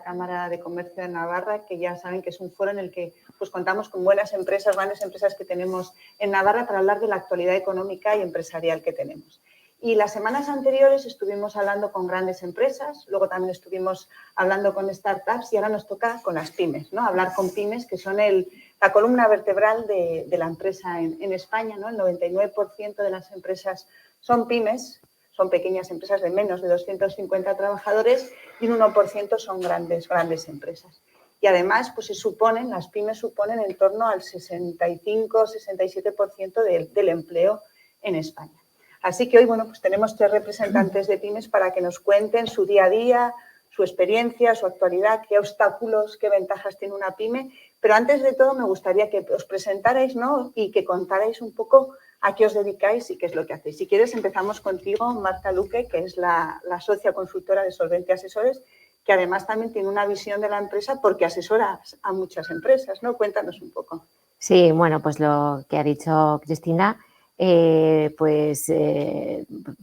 la Cámara de Comercio de Navarra, que ya saben que es un foro en el que pues, contamos con buenas empresas, grandes empresas que tenemos en Navarra para hablar de la actualidad económica y empresarial que tenemos. Y las semanas anteriores estuvimos hablando con grandes empresas, luego también estuvimos hablando con startups y ahora nos toca con las pymes, ¿no? Hablar con pymes, que son la columna vertebral de la empresa en España, ¿no? El 99% de las empresas son pymes, son pequeñas empresas de menos de 250 trabajadores y un 1% son grandes empresas. Y además, pues las pymes suponen en torno al 65-67% del empleo en España. Así que hoy, bueno, pues tenemos 3 representantes de pymes para que nos cuenten su día a día, su experiencia, su actualidad, qué obstáculos, qué ventajas tiene una pyme. Pero antes de todo me gustaría que os presentarais, ¿no? Y que contarais un poco a qué os dedicáis y qué es lo que hacéis. Si quieres, empezamos contigo, Marta Luque, que es la socia consultora de Solvente Asesores, que además también tiene una visión de la empresa porque asesoras a muchas empresas, ¿no? Cuéntanos un poco. Sí, bueno, pues lo que ha dicho Cristina,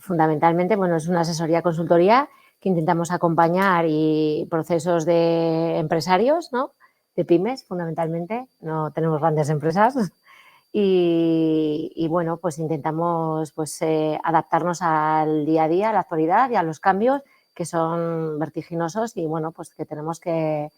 fundamentalmente, bueno, es una asesoría consultoría que intentamos acompañar y procesos de empresarios, ¿no? De pymes, fundamentalmente, no tenemos grandes empresas y bueno, pues intentamos adaptarnos al día a día, a la actualidad y a los cambios que son vertiginosos y bueno, pues que tenemos que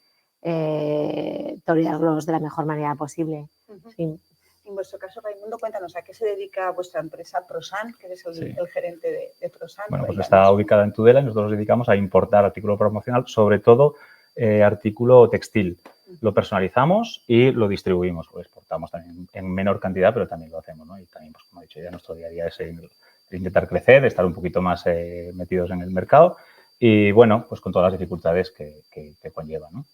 torearlos de la mejor manera posible. Sí. En vuestro caso, Raimundo, cuéntanos, ¿a qué se dedica vuestra empresa Prosan, que eres el gerente de Prosan? Bueno, pues está ubicada en Tudela y nosotros nos dedicamos a importar artículo promocional, sobre todo artículo textil. Lo personalizamos y lo distribuimos, lo exportamos también en menor cantidad, pero también lo hacemos, ¿no? Y también, pues como he dicho ya, nuestro día a día es intentar crecer, estar un poquito más metidos en el mercado y, bueno, pues con todas las dificultades que conlleva, ¿no?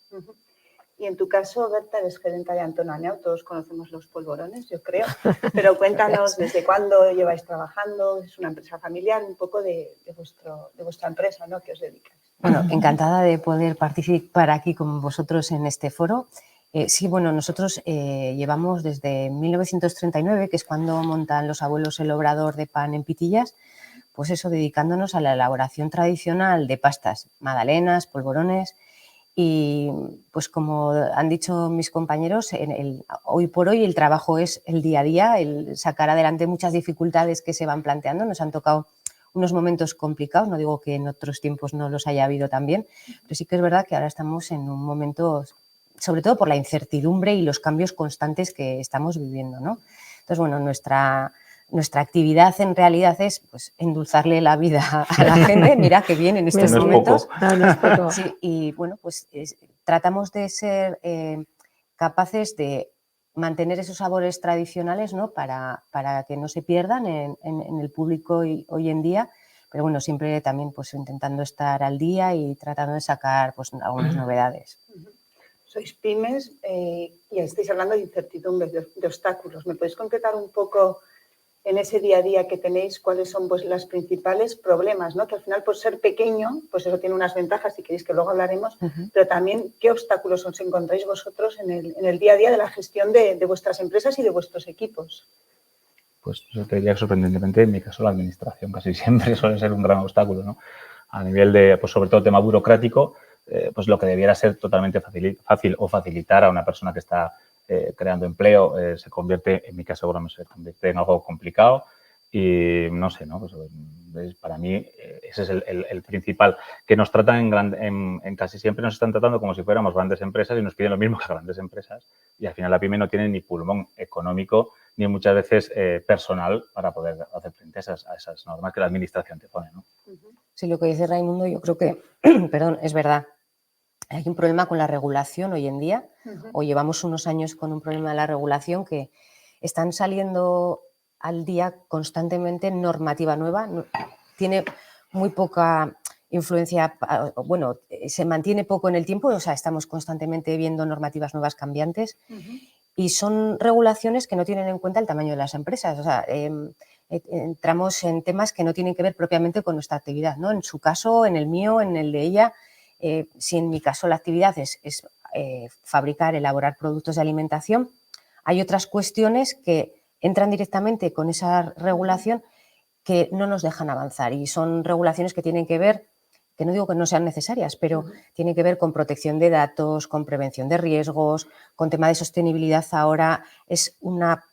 Y en tu caso, Berta, eres gerente de Antonaneu, todos conocemos los polvorones, yo creo, pero cuéntanos desde cuándo lleváis trabajando, es una empresa familiar, un poco de vuestra empresa, ¿no? ¿Qué os dedicáis? Bueno, encantada de poder participar aquí con vosotros en este foro. Sí, bueno, nosotros llevamos desde 1939, que es cuando montan los abuelos el obrador de pan en Pitillas, pues eso, dedicándonos a la elaboración tradicional de pastas, magdalenas, polvorones. Y pues como han dicho mis compañeros, hoy por hoy el trabajo es el día a día, el sacar adelante muchas dificultades que se van planteando. Nos han tocado unos momentos complicados, no digo que en otros tiempos no los haya habido también, pero sí que es verdad que ahora estamos en un momento, sobre todo por la incertidumbre y los cambios constantes que estamos viviendo, ¿no? Entonces, bueno, nuestra actividad en realidad es pues, endulzarle la vida a la gente. Mira qué bien en estos momentos. No es poco. Sí, y bueno, pues tratamos de ser capaces de mantener esos sabores tradicionales, ¿no? para que no se pierdan en el público hoy en día, pero bueno, siempre también pues, intentando estar al día y tratando de sacar pues, algunas novedades. Sois pymes y estáis hablando de incertidumbres, de obstáculos. ¿Me podéis concretar un poco en ese día a día que tenéis cuáles son pues, los principales problemas, ¿no? Que al final por ser pequeño, pues eso tiene unas ventajas, si queréis que luego hablaremos, pero también qué obstáculos os encontráis vosotros en el día a día de la gestión de vuestras empresas y de vuestros equipos. Pues yo te diría que sorprendentemente, en mi caso, la administración casi siempre suele ser un gran obstáculo, ¿no? A nivel de, pues sobre todo tema burocrático, pues lo que debiera ser totalmente fácil o facilitar a una persona que está creando empleo se convierte, en mi caso, bueno, se convierte en algo complicado y no sé, ¿no? Pues, para mí ese es el principal, que nos tratan en casi siempre nos están tratando como si fuéramos grandes empresas y nos piden lo mismo que grandes empresas y al final la pyme no tiene ni pulmón económico ni muchas veces personal para poder hacer frente a esas normas que la administración te pone, ¿no? Sí, lo que dice Raimundo yo creo que, perdón, es verdad. Hay un problema con la regulación hoy en día, o llevamos unos años con un problema de la regulación que están saliendo al día constantemente normativa nueva, tiene muy poca influencia, bueno, se mantiene poco en el tiempo, o sea, estamos constantemente viendo normativas nuevas cambiantes y son regulaciones que no tienen en cuenta el tamaño de las empresas, o sea, entramos en temas que no tienen que ver propiamente con nuestra actividad, ¿no? En su caso, en el mío, en el de ella. Si en mi caso la actividad es fabricar, elaborar productos de alimentación, hay otras cuestiones que entran directamente con esa regulación que no nos dejan avanzar y son regulaciones que tienen que ver, que no digo que no sean necesarias, pero tiene que ver con protección de datos, con prevención de riesgos, con tema de sostenibilidad. Ahora es una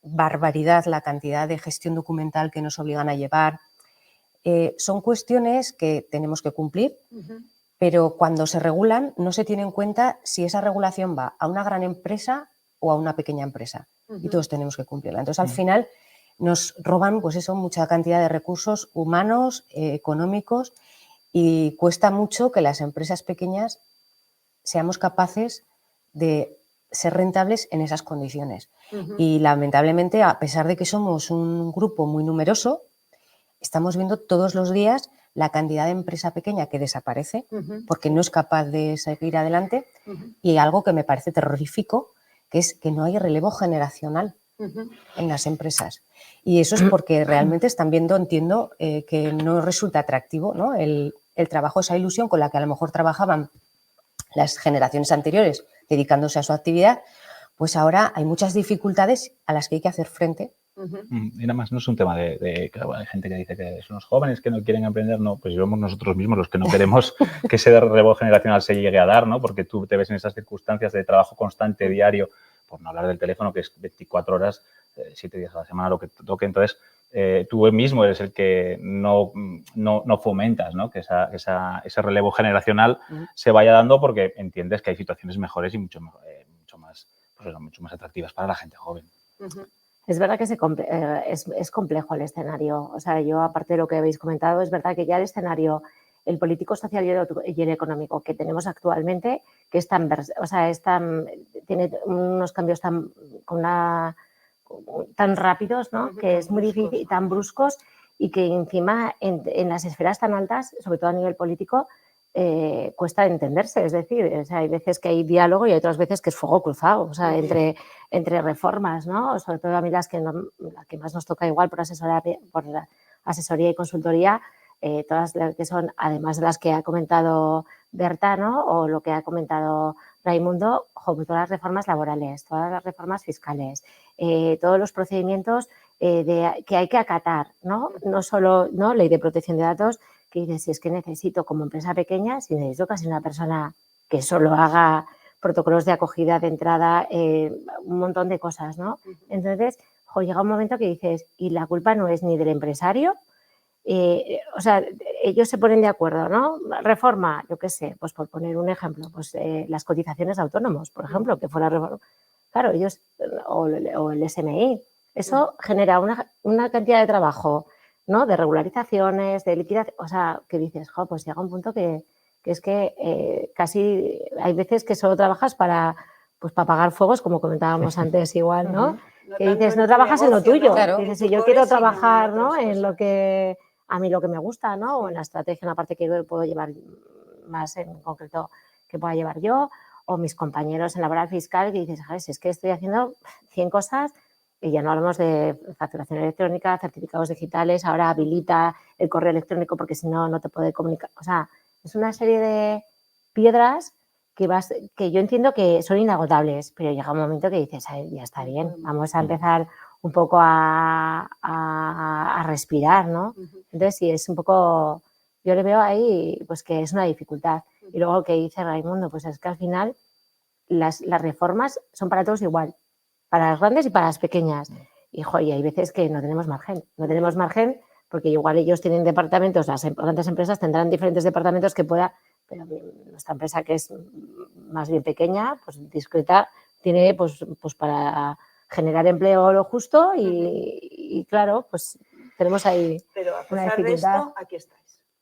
barbaridad la cantidad de gestión documental que nos obligan a llevar. Son cuestiones que tenemos que cumplir, pero cuando se regulan no se tiene en cuenta si esa regulación va a una gran empresa o a una pequeña empresa, y todos tenemos que cumplirla. Entonces, al final nos roban, pues eso, mucha cantidad de recursos humanos, económicos, y cuesta mucho que las empresas pequeñas seamos capaces de ser rentables en esas condiciones. Y lamentablemente, a pesar de que somos un grupo muy numeroso, estamos viendo todos los días la cantidad de empresa pequeña que desaparece porque no es capaz de seguir adelante, y algo que me parece terrorífico, que es que no hay relevo generacional en las empresas. Y eso es porque realmente están viendo, entiendo, que no resulta atractivo, ¿no? El trabajo, esa ilusión con la que a lo mejor trabajaban las generaciones anteriores dedicándose a su actividad, pues ahora hay muchas dificultades a las que hay que hacer frente. Y nada más, no es un tema de que hay gente que dice que son los jóvenes que no quieren emprender, no, pues somos nosotros mismos los que no queremos que ese relevo generacional se llegue a dar, ¿no? Porque tú te ves en esas circunstancias de trabajo constante, diario, por no hablar del teléfono, que es 24 horas, 7 días a la semana, lo que te toque. Entonces, tú mismo eres el que no fomentas, ¿no? Que ese relevo generacional se vaya dando, porque entiendes que hay situaciones mejores y mucho más atractivas para la gente joven. Es verdad que es complejo el escenario. O sea, yo, aparte de lo que habéis comentado, es verdad que ya el escenario, el político, social y el económico que tenemos actualmente, que es tiene unos cambios tan rápidos, ¿no? Que es muy difícil, tan bruscos, y que encima en las esferas tan altas, sobre todo a nivel político, cuesta entenderse. Es decir, o sea, hay veces que hay diálogo y hay otras veces que es fuego cruzado, o sea, entre reformas, ¿no? Sobre todo a mí la que más nos toca igual por la asesoría y consultoría, todas las que son, además de las que ha comentado Berta, ¿no? O lo que ha comentado Raimundo, todas las reformas laborales, todas las reformas fiscales, todos los procedimientos que hay que acatar, ¿no? No solo, ¿no?, ley de protección de datos, que dices, si es que necesito como empresa pequeña, si necesito casi una persona que solo haga protocolos de acogida, de entrada, un montón de cosas, ¿no? Entonces, llega un momento que dices, y la culpa no es ni del empresario, o sea, ellos se ponen de acuerdo, ¿no? Reforma, yo qué sé, pues por poner un ejemplo, pues las cotizaciones de autónomos, por ejemplo, que fuera reforma. Claro, ellos, o el SMI, eso genera una cantidad de trabajo, ¿no? De regularizaciones, de liquidación, o sea, que dices, pues llega un punto que es que casi hay veces que solo trabajas para pagar fuegos, como comentábamos antes igual, ¿no? Que dices, no trabajas en lo tuyo. Claro. Dices, si yo quiero trabajar, ¿no?, en lo que a mí lo que me gusta, ¿no? O en la estrategia, en la parte que puedo llevar más en concreto, que pueda llevar yo, o mis compañeros en laboral fiscal, que dices, si es que estoy haciendo 100 cosas, y ya no hablamos de facturación electrónica, certificados digitales, ahora habilita el correo electrónico porque si no, no te puede comunicar. O sea, es una serie de piedras que yo entiendo que son inagotables, pero llega un momento que dices, ya está bien, vamos a empezar un poco a respirar, ¿no? Entonces, sí, es un poco, yo le veo ahí pues que es una dificultad. Y luego, que dice Raimundo, pues es que al final las reformas son para todos igual, para las grandes y para las pequeñas. Y hay veces que no tenemos margen, porque igual ellos tienen departamentos, las grandes empresas tendrán diferentes departamentos pero nuestra empresa, que es más bien pequeña, pues discreta, tiene pues para generar empleo lo justo y claro, pues tenemos ahí pero a una pesar de dificultad. esto, aquí estáis.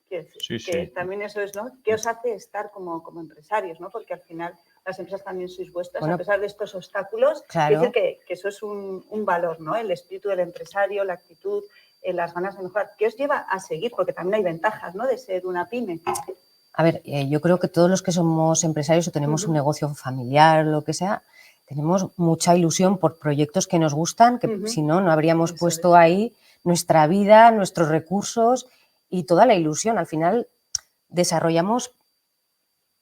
Quiero decir, que también eso es, ¿no? ¿Qué os hace estar como empresarios, ¿no? Porque al final las empresas también sois vuestras, a pesar de estos obstáculos. Claro. Es decir, que eso es un valor, ¿no? El espíritu del empresario, la actitud, las ganas de mejorar. ¿Qué os lleva a seguir? Porque también hay ventajas, ¿no?, de ser una pyme. A ver, yo creo que todos los que somos empresarios o tenemos un negocio familiar, lo que sea, tenemos mucha ilusión por proyectos que nos gustan, que si no, no habríamos puesto ahí nuestra vida, nuestros recursos y toda la ilusión. Al final desarrollamos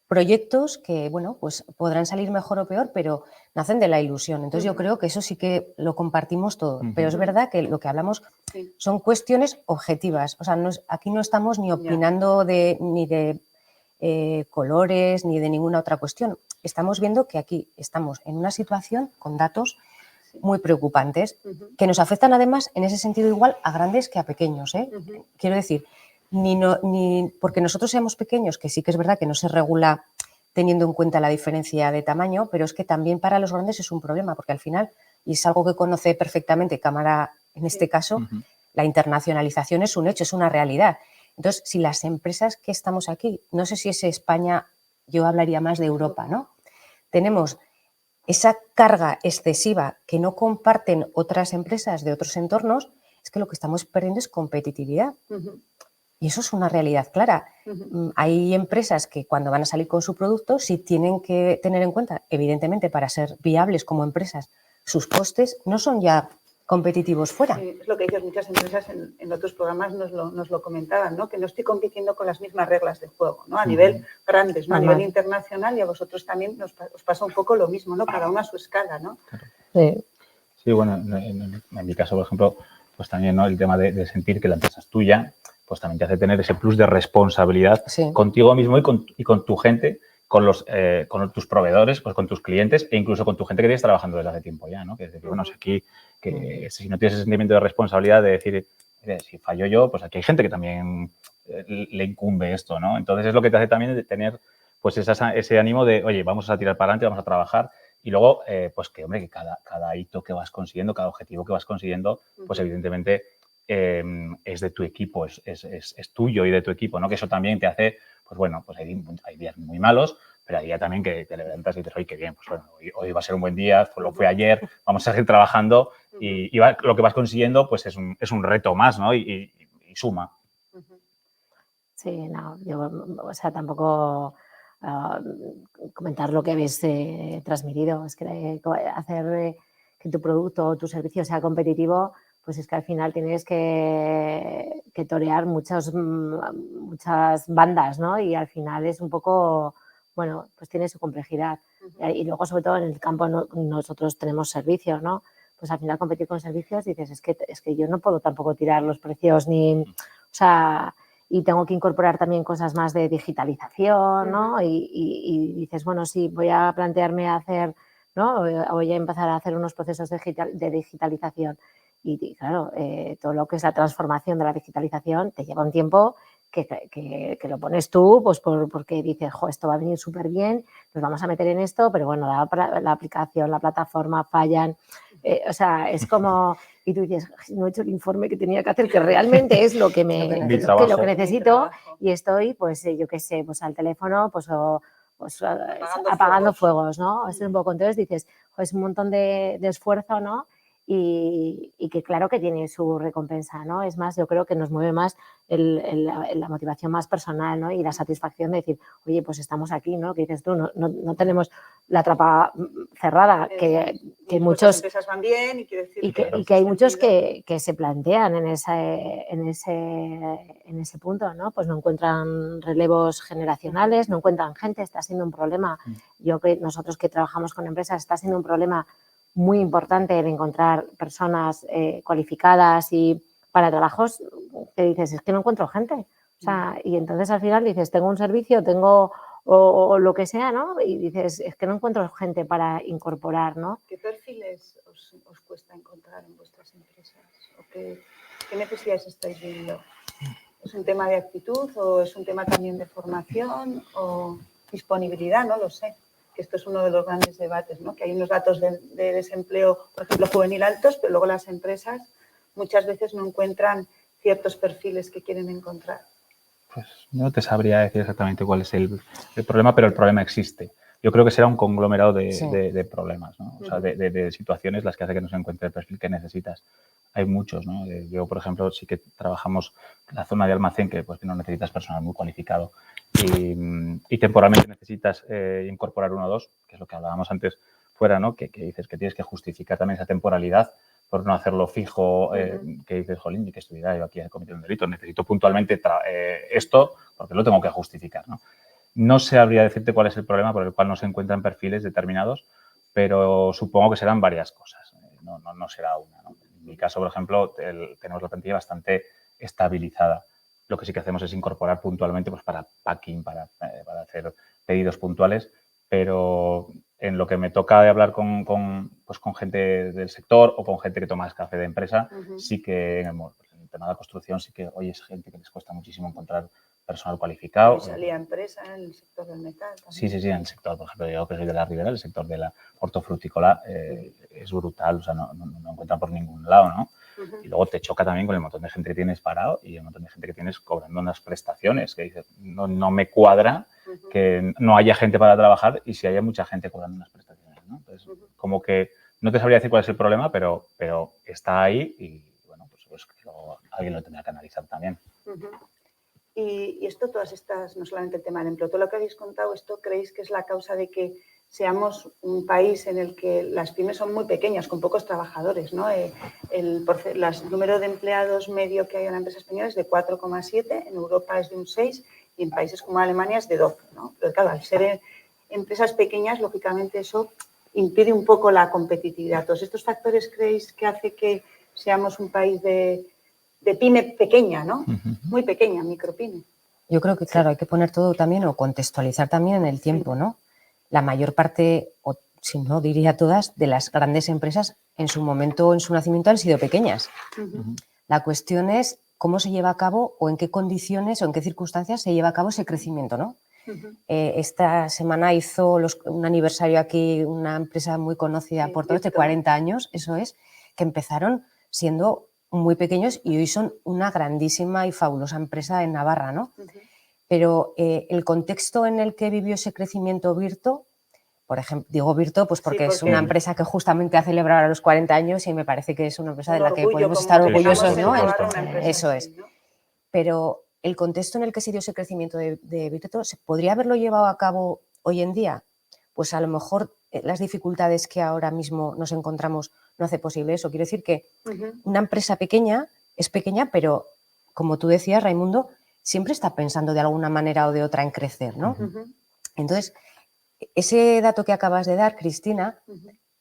proyectos que, bueno, pues podrán salir mejor o peor, pero nacen de la ilusión. Entonces yo creo que eso sí que lo compartimos todo. Pero es verdad que lo que hablamos son cuestiones objetivas. O sea, aquí no estamos ni opinando ni de colores ni de ninguna otra cuestión. Estamos viendo que aquí estamos en una situación con datos muy preocupantes que nos afectan además en ese sentido igual a grandes que a pequeños. Quiero decir, ni porque nosotros seamos pequeños, que sí que es verdad que no se regula teniendo en cuenta la diferencia de tamaño, pero es que también para los grandes es un problema, porque al final, y es algo que conoce perfectamente Cámara en este caso, la internacionalización es un hecho, es una realidad. Entonces, si las empresas que estamos aquí, no sé si es España, yo hablaría más de Europa, ¿no? Tenemos esa carga excesiva que no comparten otras empresas de otros entornos, es que lo que estamos perdiendo es competitividad. Y eso es una realidad clara. Hay empresas que cuando van a salir con su producto, sí tienen que tener en cuenta, evidentemente, para ser viables como empresas, sus costes no son ya competitivos fuera. Sí, es lo que dices, muchas empresas en otros programas nos lo comentaban, ¿no? Que no estoy compitiendo con las mismas reglas de juego, ¿no? A nivel grandes, ¿no? A nivel internacional, y a vosotros también os pasa un poco lo mismo, ¿no? Cada uno a su escala, ¿no? Sí, bueno, en mi caso, por ejemplo, pues también, ¿no? El tema de sentir que la empresa es tuya, pues también te hace tener ese plus de responsabilidad contigo mismo y con tu gente, con tus proveedores, pues con tus clientes e incluso con tu gente que tienes trabajando desde hace tiempo ya, ¿no? Que es decir, bueno, si aquí, si no tienes ese sentimiento de responsabilidad de decir, si fallo yo, pues aquí hay gente que también le incumbe esto, ¿no? Entonces es lo que te hace también de tener pues ese ánimo de, oye, vamos a tirar para adelante, vamos a trabajar. Y luego, pues que, hombre, que cada hito que vas consiguiendo, cada objetivo que vas consiguiendo, pues evidentemente es de tu equipo, es tuyo y de tu equipo, ¿no? Que eso también te hace, pues bueno, pues hay días muy malos, pero hay días también que te levantas y dices, oye, qué bien, pues bueno, hoy va a ser un buen día, lo fue ayer, vamos a seguir trabajando y lo que vas consiguiendo, pues es un reto más, ¿no? Y suma. Sí, no, yo, o sea, tampoco comentar lo que habéis transmitido, es que hacer que tu producto o tu servicio sea competitivo, pues es que al final tienes que torear muchas bandas, ¿no? Y al final es un poco, bueno, pues tiene su complejidad. Y luego, sobre todo en el campo, nosotros tenemos servicios, ¿no? Pues al final competir con servicios dices, es que yo no puedo tampoco tirar los precios ni, o sea, y tengo que incorporar también cosas más de digitalización, ¿no? Y dices, bueno, sí, voy a plantearme hacer, ¿no? Voy a empezar a hacer unos procesos de digitalización. Y claro, todo lo que es la transformación de la digitalización te lleva un tiempo que lo pones tú, pues porque dices, jo, esto va a venir súper bien, nos vamos a meter en esto, pero bueno, la aplicación, la plataforma fallan. O sea, es como... Y tú dices, no he hecho el informe que tenía que hacer, que realmente es lo que lo que necesito, y estoy, pues yo qué sé, pues al teléfono, pues apagando fuegos, ¿no? Es un poco, entonces dices, pues un montón de esfuerzo, ¿no? Y que claro que tiene su recompensa, ¿no? Es más, yo creo que nos mueve más la motivación más personal, ¿no? Y la satisfacción de decir, oye, pues estamos aquí, ¿no? Que dices tú, no tenemos la trapa cerrada, que muchos... Las empresas van bien y quiere decir y que hay muchos que se plantean en ese punto, ¿no? Pues no encuentran relevos generacionales, no encuentran gente, está siendo un problema. Nosotros que trabajamos con empresas, está siendo un problema muy importante el encontrar personas cualificadas y para trabajos que dices, es que no encuentro gente. O sea, y entonces al final dices, tengo un servicio, o lo que sea, ¿no? Y dices, es que no encuentro gente para incorporar, ¿no? ¿Qué perfiles os cuesta encontrar en vuestras empresas? ¿O qué necesidades estáis viendo? ¿Es un tema de actitud o es un tema también de formación o disponibilidad? No lo sé. Que esto es uno de los grandes debates, ¿no? Que hay unos datos de desempleo, por ejemplo, juvenil altos, pero luego las empresas muchas veces no encuentran ciertos perfiles que quieren encontrar. Pues no te sabría decir exactamente cuál es el problema, pero el problema existe. Yo creo que será un conglomerado de problemas, ¿no? O sea, de situaciones las que hace que no se encuentre el perfil que necesitas. Hay muchos, ¿no? Yo, por ejemplo, sí que trabajamos en la zona de almacén que no necesitas personal muy cualificado y temporalmente necesitas incorporar uno o dos, que es lo que hablábamos antes fuera, ¿no? Que dices que tienes que justificar también esa temporalidad por no hacerlo fijo, que dices, jolín, que estuviera yo aquí cometiendo un delito. Necesito puntualmente esto porque lo tengo que justificar, ¿no? No sabría decirte cuál es el problema por el cual no se encuentran perfiles determinados, pero supongo que serán varias cosas. No será una, ¿no? En mi caso, por ejemplo, tenemos la plantilla bastante estabilizada. Lo que sí que hacemos es incorporar puntualmente pues, para packing, para hacer pedidos puntuales, pero en lo que me toca de hablar con gente del sector o con gente que toma café de empresa, sí que en el tema de la construcción sí que hoy es gente que les cuesta muchísimo encontrar personal cualificado. Salía empresa en el sector del metal también. Sí, en el sector, por ejemplo, yo que soy de la Ribera, el sector de la hortofrutícola es brutal, o sea, no encuentran por ningún lado, ¿no? Y luego te choca también con el montón de gente que tienes parado y el montón de gente que tienes cobrando unas prestaciones que dices, no me cuadra que no haya gente para trabajar y si haya mucha gente cobrando unas prestaciones, ¿no? Entonces, como que no te sabría decir cuál es el problema, pero está ahí y, bueno, pues alguien lo tendrá que analizar también. Y esto, todas estas, no solamente el tema del empleo, todo lo que habéis contado, ¿esto creéis que es la causa de que seamos un país en el que las pymes son muy pequeñas, con pocos trabajadores, ¿no? El número de empleados medio que hay en la empresa española es de 4,7, en Europa es de un 6 y en países como Alemania es de 12, ¿no? Pero claro, al ser empresas pequeñas, lógicamente eso impide un poco la competitividad. ¿Todos estos factores creéis que hace que seamos un país de pyme pequeña, ¿no? Muy pequeña, micropyme? Yo creo que, claro, hay que poner todo también o contextualizar también en el tiempo, ¿no? La mayor parte, o si no diría todas, de las grandes empresas en su momento, en su nacimiento, han sido pequeñas. La cuestión es cómo se lleva a cabo o en qué condiciones o en qué circunstancias se lleva a cabo ese crecimiento, ¿no? Esta semana hizo un aniversario aquí una empresa muy conocida por todos, de 40 años, eso es, que empezaron siendo muy pequeños y hoy son una grandísima y fabulosa empresa en Navarra, ¿no? Pero el contexto en el que vivió ese crecimiento Virto, por ejemplo, digo Virto pues porque es una empresa que justamente ha celebrado los 40 años y me parece que es una empresa de la que podemos estar orgullosos, ¿no? Eso es. Pero el contexto en el que se dio ese crecimiento de Virto, ¿se podría haberlo llevado a cabo hoy en día? Pues a lo mejor las dificultades que ahora mismo nos encontramos no hace posible eso. Quiero decir que una empresa pequeña es pequeña, pero como tú decías, Raimundo, siempre está pensando de alguna manera o de otra en crecer, ¿no? Entonces, ese dato que acabas de dar, Cristina,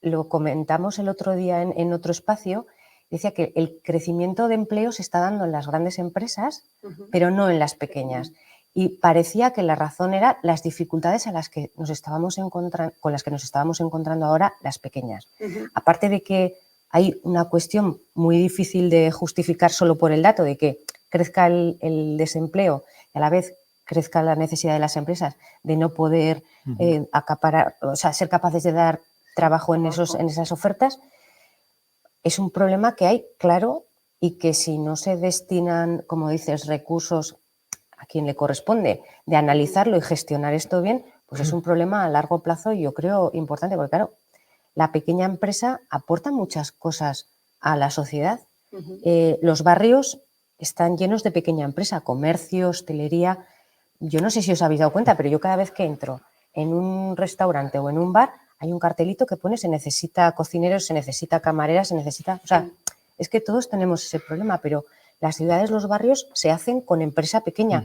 lo comentamos el otro día en otro espacio, decía que el crecimiento de empleo se está dando en las grandes empresas, pero no en las pequeñas. Y parecía que la razón era las dificultades con las que nos estábamos encontrando ahora las pequeñas. Aparte de que hay una cuestión muy difícil de justificar solo por el dato de que crezca el desempleo y a la vez crezca la necesidad de las empresas de no poder acaparar, o sea, ser capaces de dar trabajo en esas ofertas, es un problema que hay, claro, y que si no se destinan, como dices, recursos a quien le corresponde de analizarlo y gestionar esto bien, pues es un problema a largo plazo y yo creo importante, porque claro, la pequeña empresa aporta muchas cosas a la sociedad. Los barrios están llenos de pequeña empresa, comercio, hostelería. Yo no sé si os habéis dado cuenta, pero yo cada vez que entro en un restaurante o en un bar hay un cartelito que pone se necesita cocineros, se necesita camareras, se necesita... O sea, es que todos tenemos ese problema, pero las ciudades, los barrios se hacen con empresa pequeña.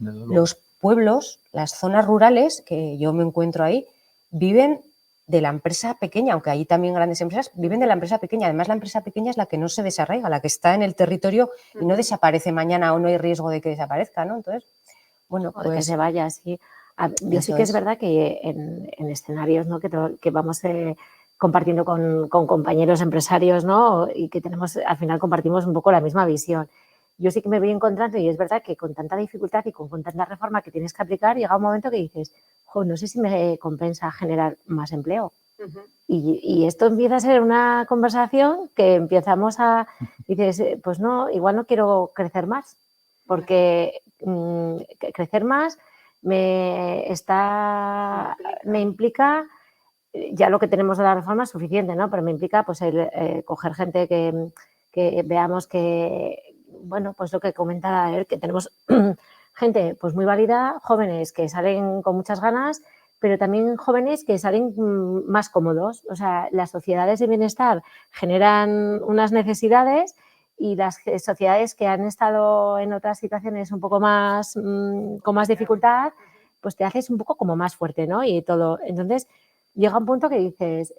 Los pueblos, las zonas rurales, que yo me encuentro ahí, viven de la empresa pequeña, aunque hay también grandes empresas, viven de la empresa pequeña. Además, la empresa pequeña es la que no se desarraiga, la que está en el territorio y no desaparece mañana o no hay riesgo de que desaparezca, ¿no? Entonces, bueno, pues... que se vaya así. Yo sí que es verdad que en escenarios, ¿no? que vamos compartiendo con compañeros empresarios, ¿no? Y que al final compartimos un poco la misma visión. Yo sí que me voy encontrando y es verdad que con tanta dificultad y con tanta reforma que tienes que aplicar, llega un momento que dices, no sé si me compensa generar más empleo. Y esto empieza a ser una conversación que empezamos dices, pues no, igual no quiero crecer más, porque crecer más me implica, ya lo que tenemos de la reforma es suficiente, ¿no? Pero me implica pues coger gente que veamos que, bueno, pues lo que comentaba él, que tenemos gente pues muy válida, jóvenes que salen con muchas ganas, pero también jóvenes que salen más cómodos. O sea, las sociedades de bienestar generan unas necesidades y las sociedades que han estado en otras situaciones un poco más con más dificultad, pues te haces un poco como más fuerte, ¿no? Y todo. Entonces, llega un punto que dices,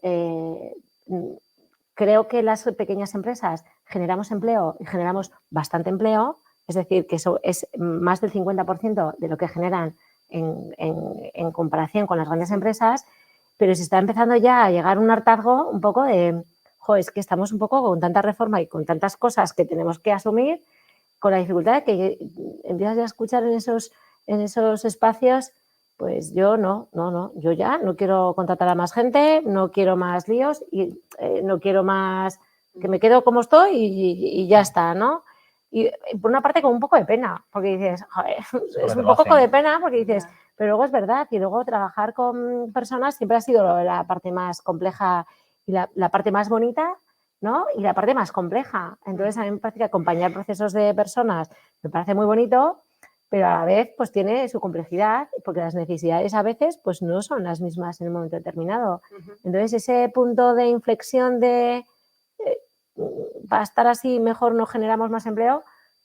creo que las pequeñas empresas generamos empleo y generamos bastante empleo, es decir, que eso es más del 50% de lo que generan en comparación con las grandes empresas, pero se está empezando ya a llegar un hartazgo un poco de, es que estamos un poco con tanta reforma y con tantas cosas que tenemos que asumir, con la dificultad de que empiezas a escuchar en esos espacios, pues yo yo ya no quiero contratar a más gente, no quiero más líos y no quiero más, que me quedo como estoy y ya está, ¿no? Y por una parte con un poco de pena, porque dices, joder, es un poco de pena porque dices, pero luego es verdad, y luego trabajar con personas siempre ha sido la parte más compleja y la parte más bonita, ¿no? Y la parte más compleja. Entonces, a mí me parece que acompañar procesos de personas me parece muy bonito, pero a la vez pues tiene su complejidad, porque las necesidades a veces pues no son las mismas en un momento determinado. Entonces, ese punto de inflexión de para estar así mejor no generamos más empleo,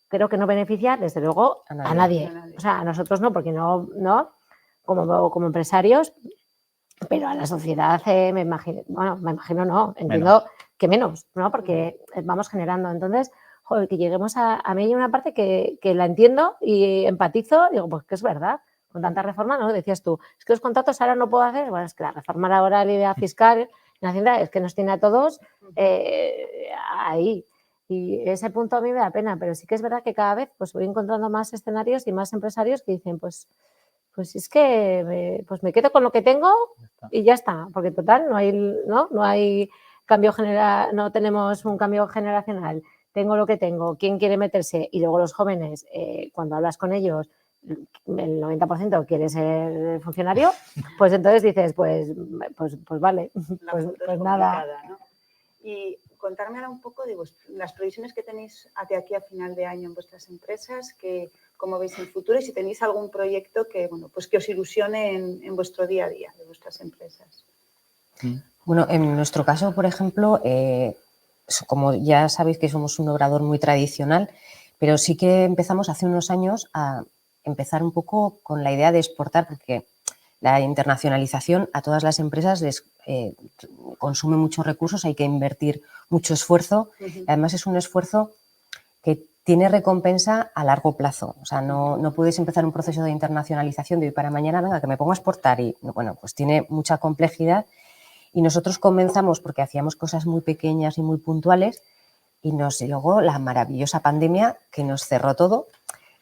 creo que no beneficia, desde luego, a nadie. O sea, a nosotros no, porque no como empresarios, pero a la sociedad me imagino no, entiendo que menos, ¿no? Porque vamos generando. Entonces, joder, que lleguemos a mí hay una parte que la entiendo y empatizo, digo, pues que es verdad, con tanta reforma, ¿no? Decías tú, es que los contratos ahora no puedo hacer, bueno, es que la reforma laboral y la fiscal en Hacienda es que nos tiene a todos ahí. Y ese punto a mí me da pena, pero sí que es verdad que cada vez pues voy encontrando más escenarios y más empresarios que dicen, pues es que me quedo con lo que tengo y ya está, porque total no hay cambio general, no tenemos un cambio generacional, tengo lo que tengo, ¿quién quiere meterse? Y luego los jóvenes, cuando hablas con ellos, el 90% quiere ser funcionario, pues entonces dices, pues vale, pues nada. ¿No? Y contarme ahora un poco de las previsiones que tenéis hacia aquí a final de año en vuestras empresas, cómo veis el futuro y si tenéis algún proyecto que os ilusione en vuestro día a día de vuestras empresas. Bueno, en nuestro caso, por ejemplo, como ya sabéis que somos un obrador muy tradicional, pero sí que empezamos hace unos años a empezar un poco con la idea de exportar, porque la internacionalización a todas las empresas les consume muchos recursos, hay que invertir mucho esfuerzo. Además es un esfuerzo que tiene recompensa a largo plazo. O sea, no puedes empezar un proceso de internacionalización de hoy para mañana, venga, que me pongo a exportar y, bueno, pues tiene mucha complejidad. Y nosotros comenzamos porque hacíamos cosas muy pequeñas y muy puntuales y nos llegó la maravillosa pandemia que nos cerró todo.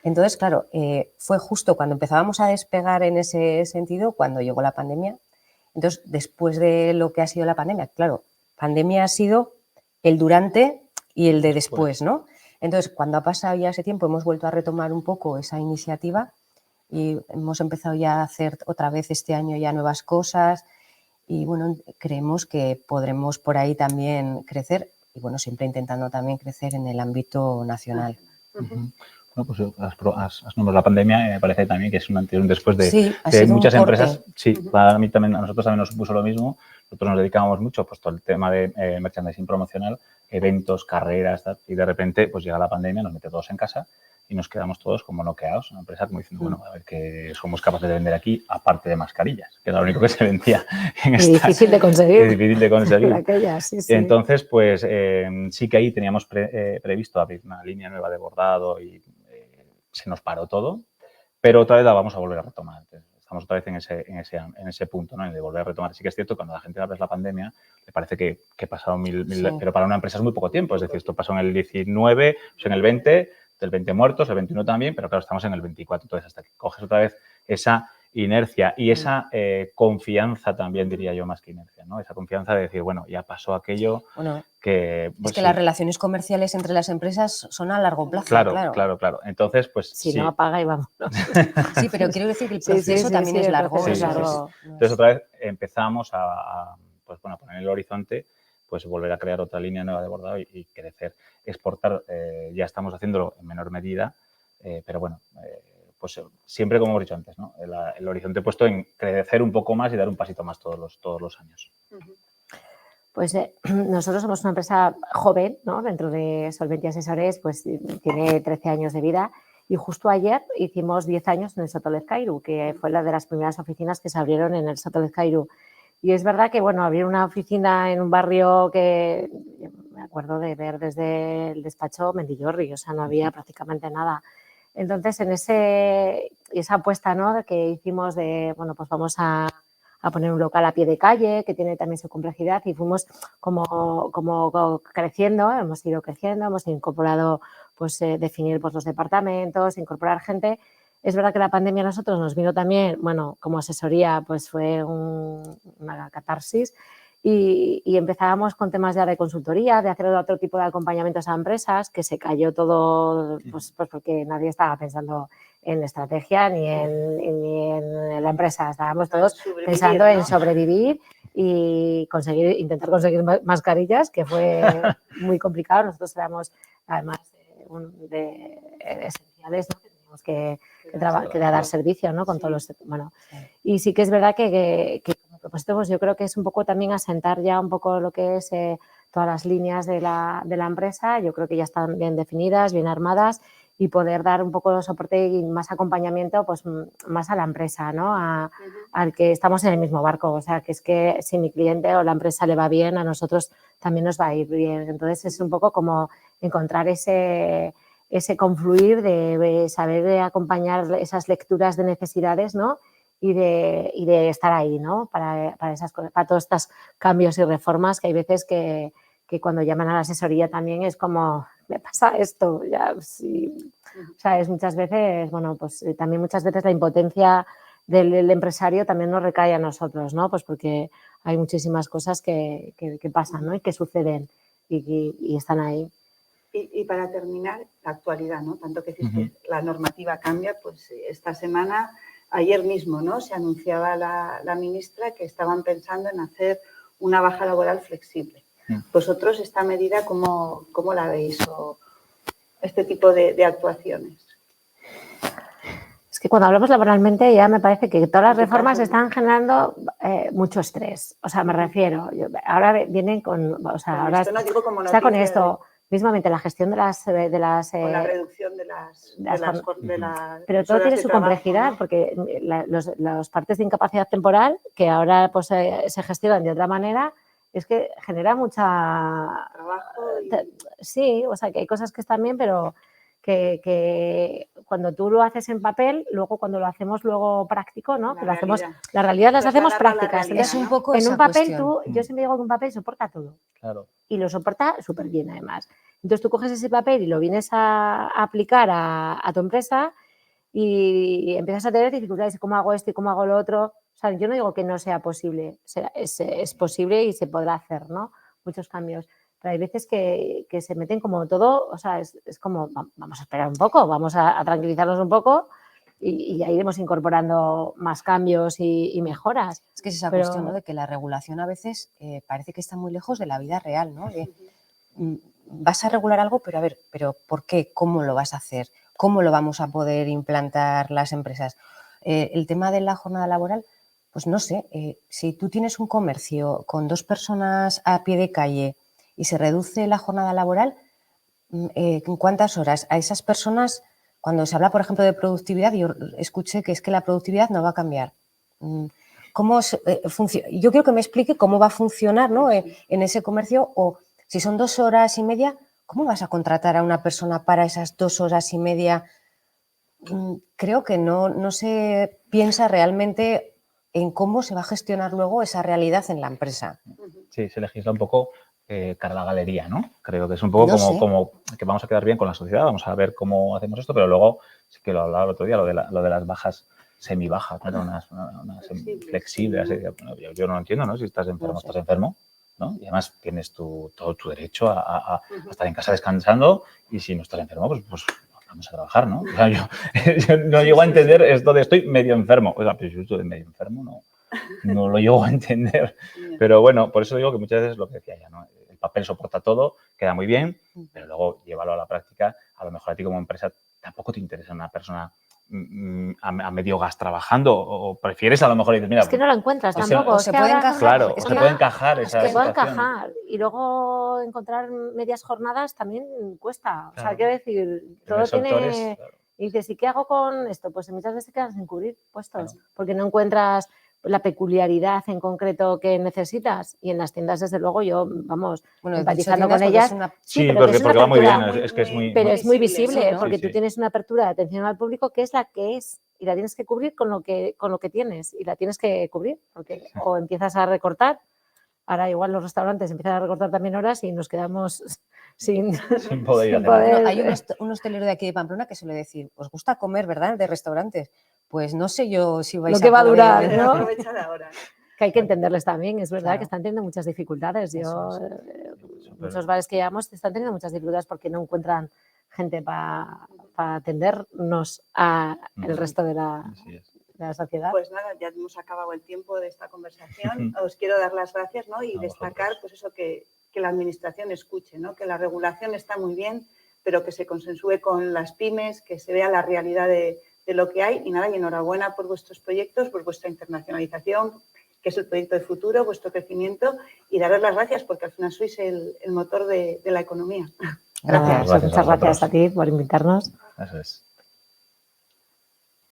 Entonces, claro, fue justo cuando empezábamos a despegar en ese sentido cuando llegó la pandemia. Entonces, después de lo que ha sido la pandemia, claro, pandemia ha sido el durante y el de después, ¿no? Entonces, cuando ha pasado ya ese tiempo, hemos vuelto a retomar un poco esa iniciativa y hemos empezado ya a hacer otra vez este año ya nuevas cosas y, bueno, creemos que podremos por ahí también crecer y, bueno, siempre intentando también crecer en el ámbito nacional. Bueno, pues has nombrado la pandemia, me parece también que es un antes y un después de muchas empresas. Sí, para mí también, a nosotros también nos supuso lo mismo. Nosotros nos dedicábamos mucho pues todo el tema de merchandising promocional, eventos, carreras, y de repente pues llega la pandemia, nos mete todos en casa y nos quedamos todos como noqueados. Una empresa como diciendo, bueno, a ver qué somos capaces de vender aquí, aparte de mascarillas, que era lo único que se vendía en esta. Difícil de conseguir. Difícil de conseguir. Aquellas, sí. Entonces, pues sí que ahí teníamos previsto abrir una línea nueva de bordado y se nos paró todo, pero otra vez la vamos a volver a retomar. Estamos otra vez en ese punto, ¿no? En el de volver a retomar. Sí que es cierto que cuando la gente habla de la pandemia, le parece que pasaron Sí. pero para una empresa es muy poco tiempo. Es decir, esto pasó en el 19, pues en el 20, del 20 muertos, el 21 también, pero claro, estamos en el 24. Entonces, hasta que coges otra vez esa inercia y esa confianza también, diría yo, más que inercia, ¿no? Esa confianza de decir, bueno, ya pasó aquello. Bueno, que pues, es que las relaciones comerciales entre las empresas son a largo plazo. Claro. Entonces, pues si no apaga y vámonos. Sí, pero quiero decir que el proceso también es largo. Entonces, otra vez empezamos a poner en el horizonte, pues volver a crear otra línea nueva de bordado y crecer. Exportar, ya estamos haciéndolo en menor medida, pero bueno, pues siempre, como hemos dicho antes, ¿no? El horizonte puesto en crecer un poco más y dar un pasito más todos los años. Pues nosotros somos una empresa joven, ¿no? Dentro de Solventia Asesores, pues tiene 13 años de vida Y justo ayer hicimos 10 años en el Soto Lezcairu, que fue la de las primeras oficinas que se abrieron en el Soto Lezcairu. Y es verdad que, bueno, abrir una oficina en un barrio que me acuerdo de ver desde el despacho Mendillorri, o sea, no había prácticamente nada. Entonces, en esa apuesta, ¿no?, de que hicimos de, bueno, pues vamos a poner un local a pie de calle, que tiene también su complejidad, y fuimos como creciendo, hemos ido creciendo, hemos incorporado, pues, definir pues, los departamentos, incorporar gente. Es verdad que la pandemia a nosotros nos vino también, bueno, como asesoría, pues fue una catarsis, y empezábamos con temas ya de consultoría, de hacer otro tipo de acompañamientos a empresas, que se cayó todo, pues porque nadie estaba pensando en estrategia ni en la empresa. Estábamos todos pensando en sobrevivir y intentar conseguir mascarillas, que fue muy complicado. Nosotros éramos, además, esenciales, ¿no?, que teníamos que dar servicio, ¿no?, con todos los... Bueno, y sí que es verdad que como propósito, pues yo creo que es un poco también asentar ya un poco lo que es todas las líneas de la empresa. Yo creo que ya están bien definidas, bien armadas, y poder dar un poco de soporte y más acompañamiento, pues más a la empresa, ¿no?, al que estamos en el mismo barco. O sea, que es que si mi cliente o la empresa le va bien, a nosotros también nos va a ir bien. Entonces, es un poco como encontrar ese confluir de saber acompañar esas lecturas de necesidades, ¿no?, y de estar ahí, ¿no?, para esas cosas, para todos estos cambios y reformas que hay veces que cuando llaman a la asesoría también es como, me pasa esto, ya, sí. O sea, es muchas veces, bueno, pues también muchas veces la impotencia del empresario también nos recae a nosotros, ¿no?, pues porque hay muchísimas cosas que pasan, ¿no?, y que suceden y están ahí. Y para terminar, la actualidad, ¿no? Tanto que decís que la normativa cambia, pues esta semana, ayer mismo, ¿no?, se anunciaba la ministra que estaban pensando en hacer una baja laboral flexible. ¿Vosotros esta medida cómo la veis, o este tipo de actuaciones? Es que cuando hablamos laboralmente ya me parece que todas las reformas están generando mucho estrés. O sea, me refiero, ahora vienen con... O sea, ahora esto no digo como está con noticia esto, mismamente la gestión de las... o la reducción de las pero todo tiene su complejidad, ¿no? porque los partes de incapacidad temporal, que ahora pues se gestionan de otra manera, es que genera mucha... Trabajo Sí, o sea, que hay cosas que están bien, pero que cuando tú lo haces en papel, luego cuando lo hacemos luego práctico, ¿no? Que lo hacemos, la realidad las hacemos prácticas. Es un poco en esa un papel cuestión. yo siempre digo que un papel soporta todo. Claro. Y lo soporta súper bien, además. Entonces tú coges ese papel y lo vienes a aplicar a tu empresa y empiezas a tener dificultades. ¿Cómo hago esto y cómo hago lo otro? O sea, yo no digo que no sea posible, es posible y se podrá hacer, ¿no?, muchos cambios. Pero hay veces que se meten como todo, o sea, es como, vamos a esperar un poco, vamos a tranquilizarnos un poco y ya iremos incorporando más cambios y mejoras. Es que es esa cuestión, ¿no?, de que la regulación a veces parece que está muy lejos de la vida real, ¿no? Vas a regular algo, pero a ver, ¿pero por qué? ¿Cómo lo vas a hacer? ¿Cómo lo vamos a poder implantar las empresas? El tema de la jornada laboral, pues no sé, si tú tienes un comercio con 2 personas a pie de calle y se reduce la jornada laboral, ¿en cuántas horas? A esas personas, cuando se habla, por ejemplo, de productividad, yo escuché que es que la productividad no va a cambiar. ¿Cómo funciona? Yo quiero que me explique cómo va a funcionar, ¿no?, en ese comercio, o si son 2 horas y media, ¿cómo vas a contratar a una persona para esas 2 horas y media? Creo que no se piensa realmente en cómo se va a gestionar luego esa realidad en la empresa. Sí, se legisla un poco cara a la galería, ¿no? Creo que es un poco como que vamos a quedar bien con la sociedad, vamos a ver cómo hacemos esto, pero luego, sí que lo hablaba el otro día, lo de las bajas semibajas, ¿no?, unas flexibles. Yo no lo entiendo, ¿no? Si estás enfermo, estás enfermo, ¿no? Y además tienes todo tu derecho a estar en casa descansando, y si no estás enfermo, pues vamos a trabajar, ¿no? O sea, yo no llego a entender esto de estoy medio enfermo. O sea, pero yo estoy medio enfermo, no lo llego a entender. Pero bueno, por eso digo que muchas veces lo que decía ya, ¿no? El papel soporta todo, queda muy bien, pero luego llévalo a la práctica. A lo mejor a ti como empresa tampoco te interesa una persona a medio gas trabajando, o prefieres a lo mejor y dices, mira, es que no lo encuentras tampoco. O se puede encajar. Claro, o se puede encajar esa se puede situación. encajar, y luego encontrar medias jornadas también cuesta. O sea, Claro. quiero decir, todo Primer sector tiene... Y dices, ¿y qué hago con esto? Pues muchas veces te quedas sin cubrir puestos, porque no encuentras la peculiaridad en concreto que necesitas. Y en las tiendas, desde luego, yo, vamos, Bueno, empatizando dicho con tiendas porque ellas. es una- Sí, pero porque, que es una porque va muy bien, apertura es que es muy... pero es muy visible, visible, ¿no? porque Sí, tú sí. tienes una apertura de atención al público que es la que es y la tienes que cubrir con lo que tienes y la tienes que cubrir, porque o empiezas a recortar, ahora igual los restaurantes empiezan a recortar también horas y nos quedamos sin, Sin poder ir a sin cenar. poder- No, hay un hostelero de aquí de Pamplona que suele decir, os gusta comer, ¿verdad?, de restaurantes. Pues no sé yo si vais Lo que va a poder- durar, Pero ¿no? aprovechar ahora. Que hay que entenderles también, es verdad Claro. que están teniendo muchas dificultades. Eso es. Muchos bares que llevamos están teniendo muchas dificultades porque no encuentran gente para atendernos a el resto de la Así es. sociedad. Pues nada, ya hemos acabado el tiempo de esta conversación. Os quiero dar las gracias, ¿no? Y A destacar vosotros. pues eso que la administración escuche, ¿no? Que la regulación está muy bien, pero que se consensúe con las pymes, que se vea la realidad de lo que hay. Y nada, y enhorabuena por vuestros proyectos, por vuestra internacionalización, que es el proyecto de futuro, vuestro crecimiento, y daros las gracias porque al final sois el motor de la economía. Gracias. Gracias a Muchas gracias vosotros. a ti por invitarnos. Eso es.